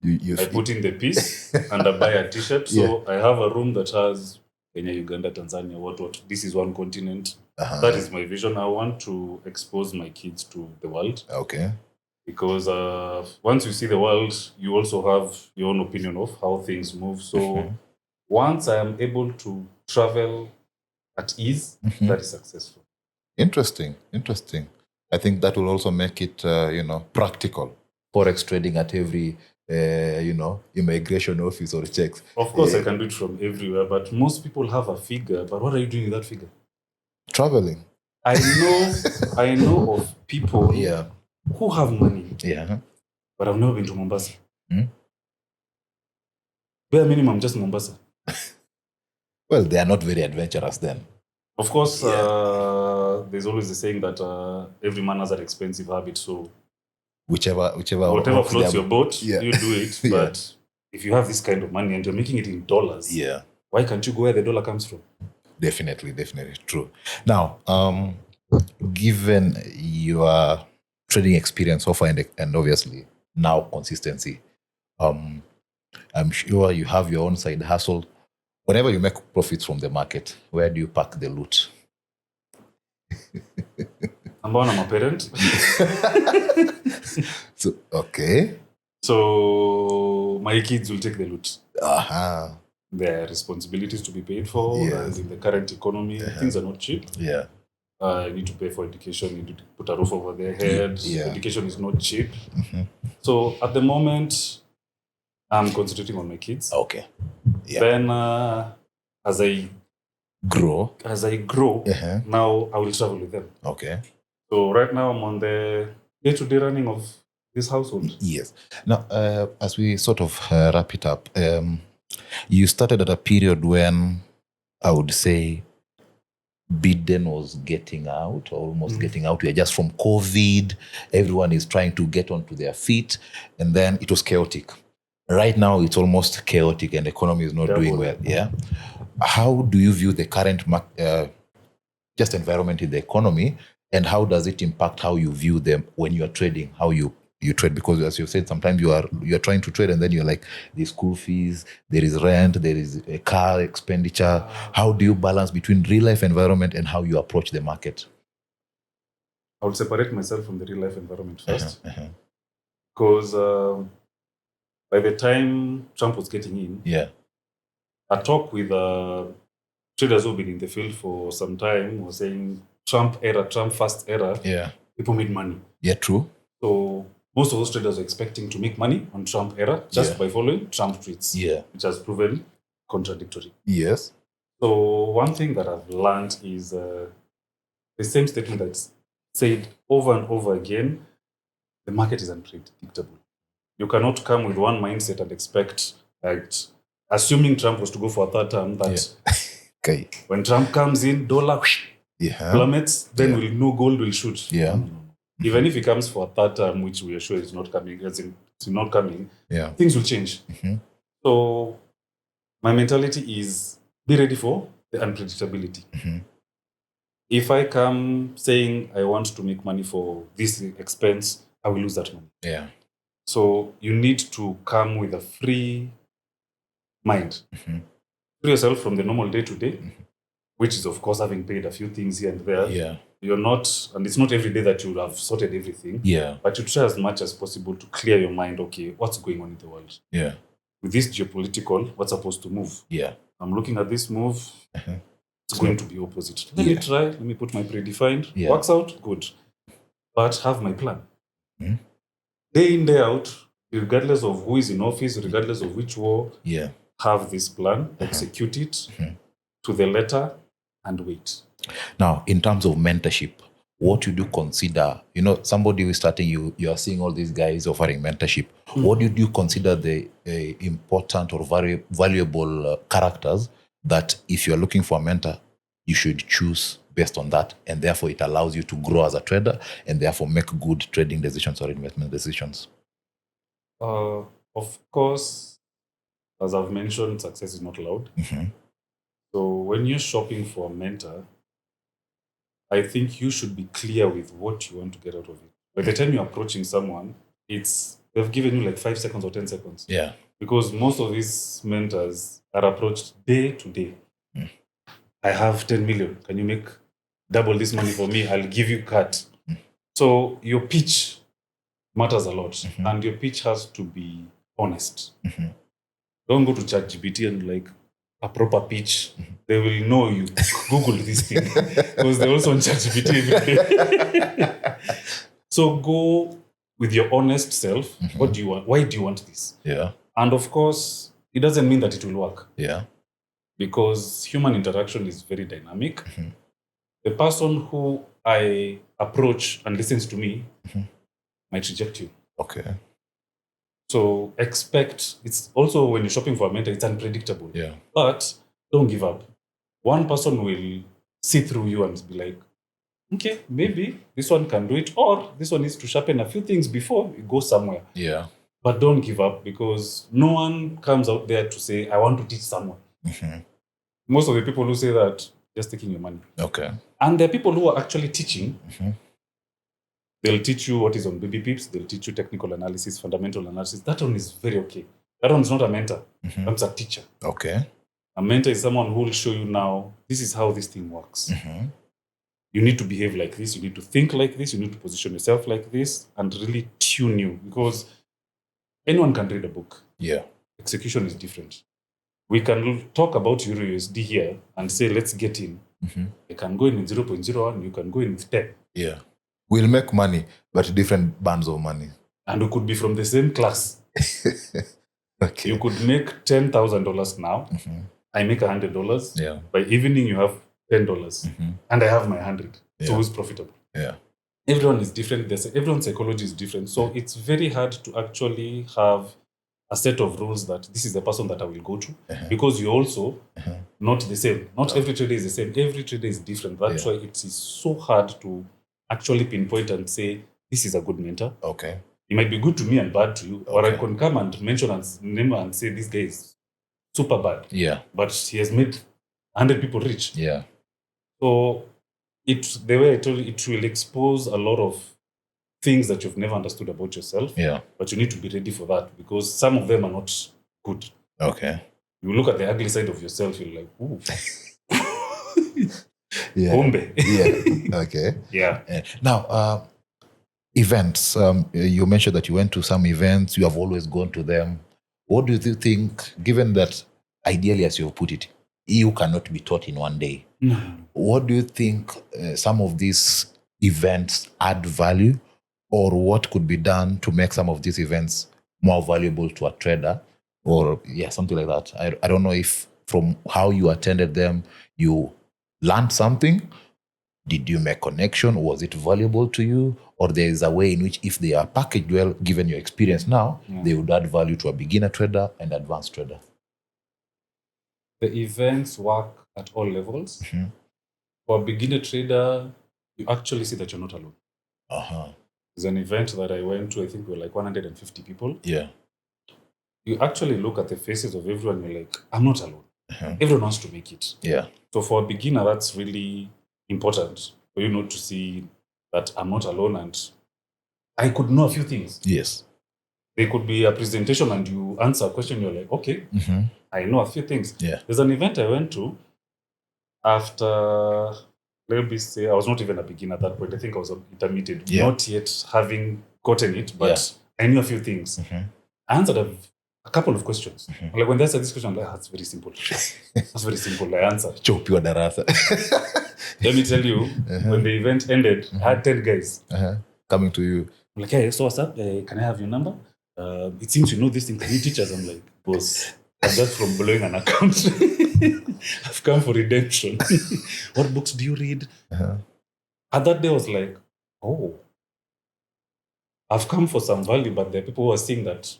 I put in the piece and I buy a t-shirt. So I have a room that has Kenya, Uganda, Tanzania, what. This is one continent. That is my vision. I want to expose my kids to the world. Okay. Because once you see the world, you also have your own opinion of how things move. So once I am able to travel at ease, that is successful. Interesting. I think that will also make it, practical. Forex trading at every, immigration office or checks. Of course, I can do it from everywhere, but most people have a figure. But what are you doing with that figure? Traveling. I know of people who have money. Yeah. But I've never been to Mombasa. Bare minimum, just Mombasa. Well, they are not very adventurous then. Of course, there's always the saying that every man has an expensive habit. So whatever floats your boat, you do it. But if you have this kind of money and you're making it in dollars, why can't you go where the dollar comes from? Definitely true. Now, given your trading experience so far and obviously now consistency, I'm sure you have your own side hustle. Whenever you make profits from the market, where do you pack the loot? I'm a parent. So my kids will take the loot. There are responsibilities to be paid for. And in the current economy, things are not cheap. Yeah. You need to pay for education. You need to put a roof over their head. Education is not cheap. So at the moment, I'm concentrating on my kids. Okay. Yeah. Then as I grow, now I will travel with them. Okay. So right now I'm on the day-to-day running of this household. Yes. Now, as we sort of wrap it up, you started at a period when I would say Biden was getting out, almost getting out. We are just from COVID. Everyone is trying to get onto their feet. And then it was chaotic. Right now, it's almost chaotic and the economy is not doing well. Yeah. How do you view the current environment in the economy, and how does it impact how you view them when you are trading, how you you trade? Because as you said, sometimes you are trying to trade and then you're like, there's school fees, there is rent, there is a car expenditure. How do you balance between real life environment and how you approach the market? I would separate myself from the real life environment first. Because by the time Trump was getting in, a talk with traders who've been in the field for some time was saying Trump first era, people made money. Yeah, true. So most of those traders are expecting to make money on Trump era just by following Trump tweets, which has proven contradictory. Yes. So one thing that I've learned is the same statement that's said over and over again, the market is unpredictable. You cannot come with one mindset and expect that, assuming Trump was to go for a third term, that when Trump comes in, dollar plummets, then we'll know gold will shoot. Even if he comes for a third term, which we are sure is not coming, things will change. So my mentality is be ready for the unpredictability. If I come saying I want to make money for this expense, I will lose that money. So you need to come with a free mind. Free yourself from the normal day-to-day, which is, of course, having paid a few things here and there. You're not, and it's not every day that you have sorted everything. But you try as much as possible to clear your mind, okay, what's going on in the world? With this geopolitical, what's supposed to move? I'm looking at this move, it's going to be opposite. Let me try, let me put my predefined. Works out, good. But have my plan. Day in, day out, regardless of who is in office, regardless of which war, have this plan, execute it to the letter, and wait. Now, in terms of mentorship, what you do consider, somebody who is starting, you are seeing all these guys offering mentorship. What do you consider the important or very valuable characters that if you're looking for a mentor, you should choose based on that, and therefore it allows you to grow as a trader and therefore make good trading decisions or investment decisions? Of course, as I've mentioned, success is not loud. So when you're shopping for a mentor, I think you should be clear with what you want to get out of it. By the time you're approaching someone, they've given you like 5 seconds or 10 seconds. Because most of these mentors are approached day to day. I have 10 million. Can you make double this money for me? I'll give you cut. So your pitch matters a lot. And your pitch has to be honest. Don't go to ChatGPT and like a proper pitch. They will know you. Google this thing. Because they're also on ChatGPT every day. So go with your honest self. What do you want? Why do you want this? And of course, it doesn't mean that it will work. Because human interaction is very dynamic. The person who I approach and listens to me might reject you. So expect, it's also when you're shopping for a mentor, it's unpredictable. But don't give up. One person will see through you and be like, okay, maybe this one can do it, or this one needs to sharpen a few things before it goes somewhere. But don't give up, because no one comes out there to say, I want to teach someone. Most of the people who say that, just taking your money. And there are people who are actually teaching. They'll teach you what is on baby pips. They'll teach you technical analysis, fundamental analysis. That one is very okay. That one's not a mentor. That's a teacher. A mentor is someone who will show you now, this is how this thing works. You need to behave like this. You need to think like this. You need to position yourself like this and really tune you, because anyone can read a book. Execution is different. We can talk about Euro USD here and say, let's get in. You can go in with 0.01. You can go in with 10. We'll make money, but different bands of money. And we could be from the same class. You could make $10,000 now. I make $100. By evening, you have $10. And I have my 100. So who's profitable? Everyone is different. Everyone's psychology is different. So it's very hard to actually have a set of rules that this is the person that I will go to. Because you're also not the same. Not every trader is the same. Every trader is different. That's why it is so hard to actually pinpoint and say, this is a good mentor. He might be good to me and bad to you. Or I can come and mention and name and say, this guy is super bad. But he has made 100 people rich. So the way I told you, it will expose a lot of things that you've never understood about yourself. Yeah. But you need to be ready for that because some of them are not good. Okay. You look at the ugly side of yourself, you're like, ooh. Yeah. Hombe. Yeah. Okay. Yeah. Now, events. You mentioned that you went to some events. You have always gone to them. What do you think, given that ideally, as you put it, EU cannot be taught in one day? What do you think some of these events add value, or what could be done to make some of these events more valuable to a trader, or something like that? I don't know if from how you attended them, you learned something. Did you make connection? Was it valuable to you? Or there is a way in which if they are packaged well, given your experience now, they would add value to a beginner trader and advanced trader? The events work at all levels. For a beginner trader, you actually see that you're not alone. There's an event that I went to, I think we were like 150 people. Yeah. You actually look at the faces of everyone, you're like, I'm not alone. Everyone wants to make it. Yeah. So for a beginner, that's really important for you not to see that I'm not alone and I could know a few things. Yes. There could be a presentation and you answer a question, you're like, okay, I know a few things. Yeah. There's an event I went to after, let me say, I was not even a beginner at that point. I think I was intermediate, not yet having gotten it, but I knew a few things. I answered a couple of questions. Like when they said this question, I'm like, that's very simple. That's very simple. I answered. Chopiwa darasa. Let me tell you, when the event ended, I had 10 guys coming to you. I'm like, hey, so what's up? Can I have your number? It seems you know this thing. Can you teach us? I'm like, boss, I'm just from blowing an account. I've come for redemption. What books do you read? At that day, I was like, oh, I've come for some value, but there are people who are seeing that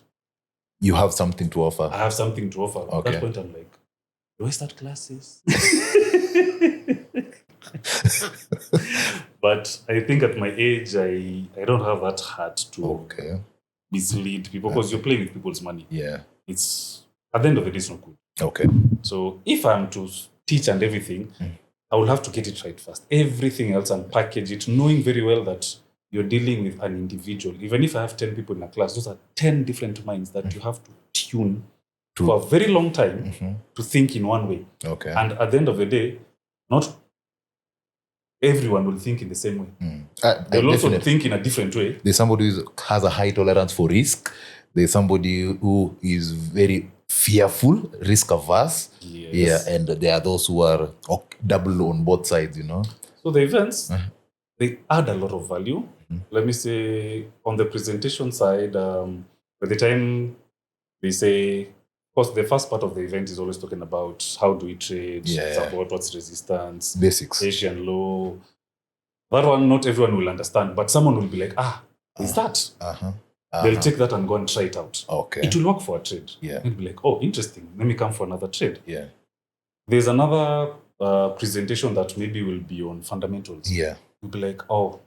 you have something to offer. I have something to offer. Okay. At that point, I'm like, do I start classes? But I think at my age, I don't have that heart to mislead people because you're playing with people's money. Yeah. It's, at the end of the day, it's not good. Okay. So if I'm to teach and everything, I will have to get it right first. Everything else and package it, knowing very well that you're dealing with an individual. Even if I have 10 people in a class, those are 10 different minds that you have to tune for a very long time to think in one way. Okay. And at the end of the day, not everyone will think in the same way. They'll also think in a different way. There's somebody who has a high tolerance for risk. There's somebody who is very fearful, risk averse. Yes. Yeah, and there are those who are double on both sides, you know. So the events, they add a lot of value. Let me say, on the presentation side, by the time they say, of course, the first part of the event is always talking about how do we trade, support, what's resistance, basics, Asian law. That one, not everyone will understand, but someone will be like, is that? They'll take that and go and try it out. Okay. It will work for a trade. Yeah. It'll be like, oh, interesting. Let me come for another trade. Yeah. There's another presentation that maybe will be on fundamentals. Yeah. You'll be like, oh,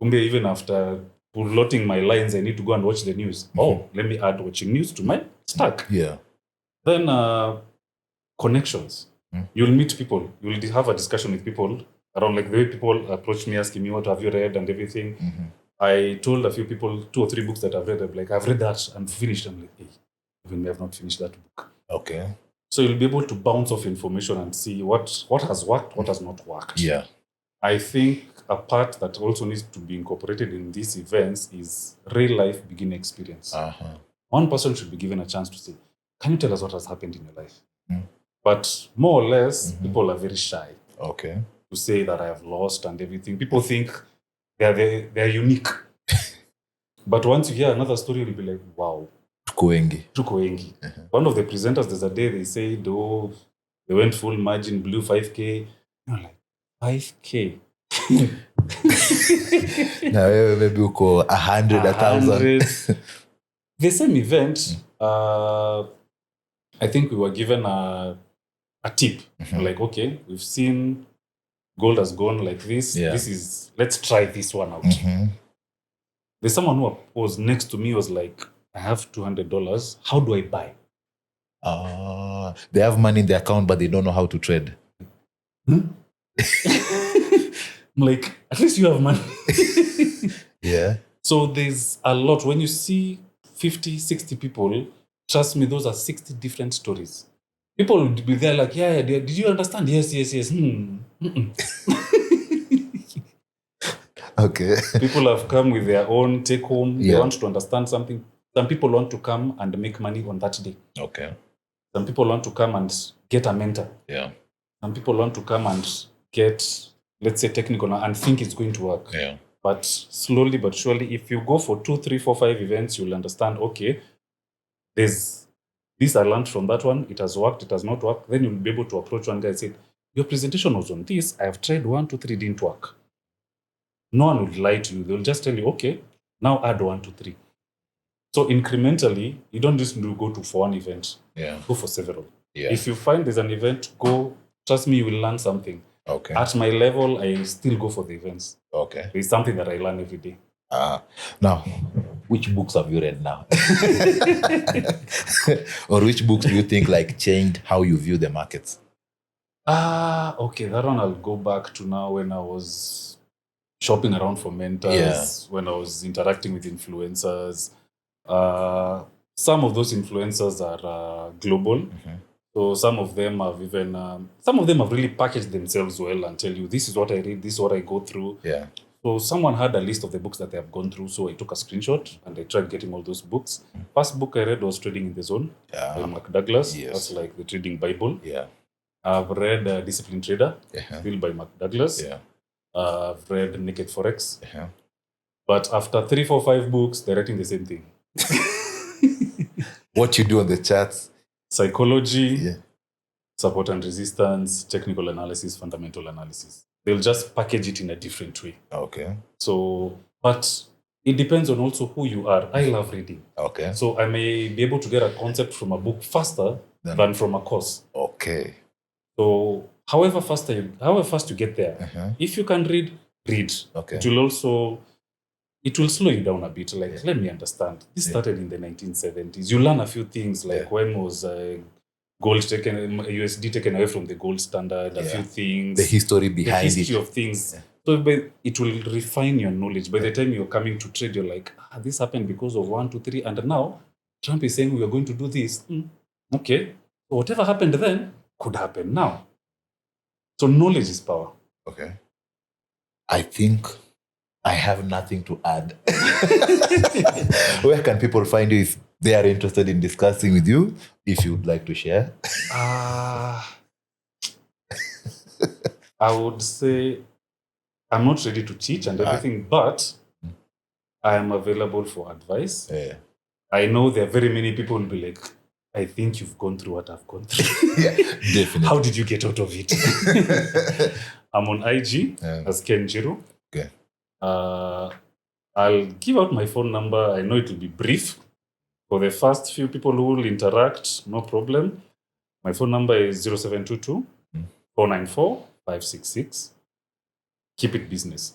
even after plotting my lines, I need to go and watch the news. Oh, let me add watching news to my stack. Yeah. Then connections. You'll meet people. You'll have a discussion with people around, like the way people approach me, asking me, what have you read and everything. I told a few people 2 or 3 books that I've read. I'm like, I've read that and finished. I'm like, hey, even me, I've not finished that book. Okay. So you'll be able to bounce off information and see what has worked, what has not worked. Yeah. I think a part that also needs to be incorporated in these events is real life beginning experience. One person should be given a chance to say, can you tell us what has happened in your life? But more or less, people are very shy. Okay. To say that I have lost and everything. People think they're unique. But once you hear another story, you'll be like, wow. Tuko wengi. One of the presenters, there's a day they said, oh, they went full margin, blew 5K. You're like, 5K? Now maybe we'll call 100, 1,000. The same event, I think we were given a tip. Like, okay, we've seen gold has gone like this. Yeah. Let's try this one out. There's someone who was next to me was like, I have $200. How do I buy? They have money in their account, but they don't know how to trade. I'm like, at least you have money. Yeah. So there's a lot. When you see 50, 60 people, trust me, those are 60 different stories. People would be there like, yeah, did you understand? Yes. Okay. People have come with their own take home. They Yeah. want to understand something. Some people want to come and make money on that day. Okay. Some people want to come and get a mentor. Yeah. Some people want to come and get, let's say, technical and think it's going to work. Yeah. But slowly but surely, if you go for 2, 3, 4, 5 events, you'll understand, okay, there's this I learned from that one. It has worked, it has not worked. Then you'll be able to approach one guy and say, your presentation was on this. I have tried 1, 2, 3, didn't work. No one will lie to you. They'll just tell you, okay, now add 1, 2, 3. So incrementally, you don't just go to for one event. Yeah. Go for several. Yeah. If you find there's an event, go. Trust me, you will learn something. Okay. At my level, I still go for the events. Okay. There's something that I learn every day. Now, which books have you read now? Or which books do you think like changed how you view the markets? Okay, that one I'll go back to now when I was shopping around for mentors, when I was interacting with influencers. Some of those influencers are global. So some of them have really packaged themselves well and tell you, this is what I read, this is what I go through. Yeah. So someone had a list of the books that they have gone through. So I took a screenshot and I tried getting all those books. First book I read was Trading in the Zone by Mark Douglas. Yes. That's like the trading Bible. Yeah. I've read Disciplined Trader, still by Mark Douglas. Yeah. I've read Naked Forex. Yeah. But after 3, 4, 5 books, they're writing the same thing. What you do on the charts? Psychology, support and resistance, technical analysis, fundamental analysis. They'll just package it in a different way. Okay. So, but it depends on also who you are. I love reading. Okay. So I may be able to get a concept from a book faster than from a course. Okay. So however fast you get there, if you can read. Okay. It will slow you down a bit. Like, let me understand. This started in the 1970s. You learn a few things, like when was gold taken, USD taken away from the gold standard, a few things. The history behind it. The history of things. Yeah. So it will refine your knowledge. By the time you're coming to trade, you're like, this happened because of 1, 2, 3. And now Trump is saying we are going to do this. Okay. So whatever happened then could happen now. So knowledge is power. Okay. I think I have nothing to add. Where can people find you if they are interested in discussing with you, if you would like to share? I would say I'm not ready to teach and everything, but I am available for advice. Yeah. I know there are very many people who will be like, I think you've gone through what I've gone through. Yeah, definitely. How did you get out of it? I'm on IG as Ken Njiru. Okay. I'll give out my phone number. I know it will be brief. For the first few people who will interact, no problem. My phone number is 0722 494 566. Keep it business.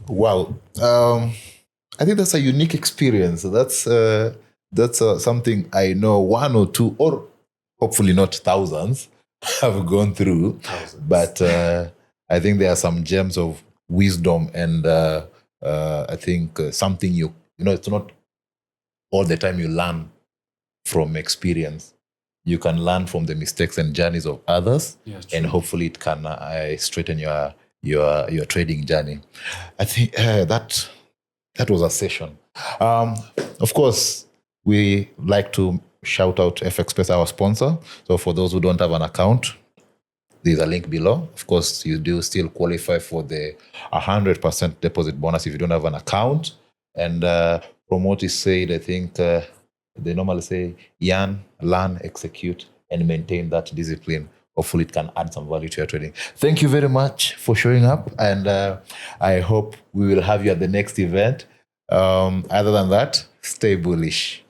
Wow. I think that's a unique experience. That's something I know 1 or 2, or hopefully not thousands, have gone through. But I think there are some gems of wisdom, and I think something it's not all the time you learn from experience. You can learn from the mistakes and journeys of others, and hopefully it can straighten your trading journey. I think that was a session. Of course, we like to shout out FXpress, our sponsor. So for those who don't have an account, there's a link below. Of course, you do still qualify for the 100% deposit bonus if you don't have an account. And from what is said, I think they normally say, learn, execute, and maintain that discipline. Hopefully it can add some value to your trading. Thank you very much for showing up. And I hope we will have you at the next event. Other than that, stay bullish.